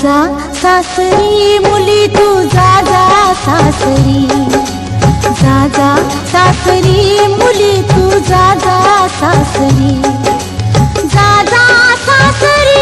जा सासरी मुली तू जा जा सासरी, जा जा सासरी मुली तू जा जा सासरी, जा जा सासरी।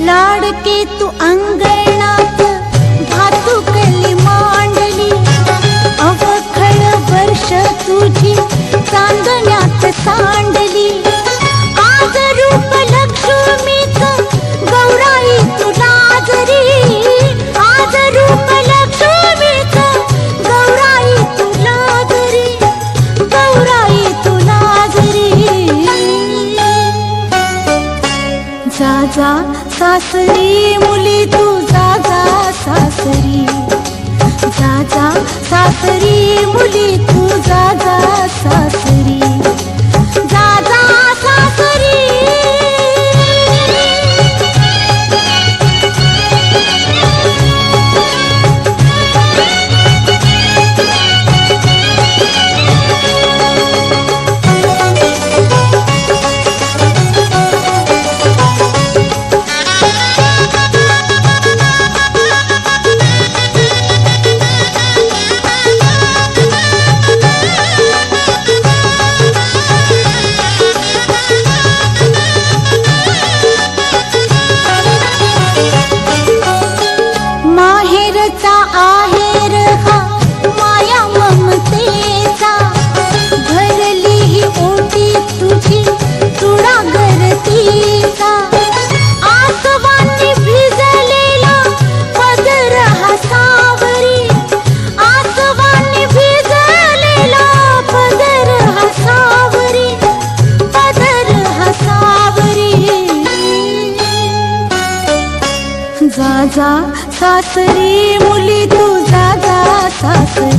लाडके तू अंगणात भातुकली मांडली, अवखळ वर्ष तुझी चांदण्यात सांडली। आज रूप लक्ष्मीच गौराई तुला जरी, आज रूप लक्ष्मीच गौराई तुला जरी, गौराई तुला जरी। जा जा सासरी मुली तू जा जा सासरी, जा जा सासरी मुली तू जा जा सासरी, जा जा सासरी। आहेर हा माया ममतेचा, भरली ही ओटी तुझी तुडा गरतीचा। आसवांनी भिजलेला पदर हा सावरी, आसवांनी भिजलेला पदर हा सावरी, पदर हा सावरी। जा जा सासरी मुली तू जा जा सासरी,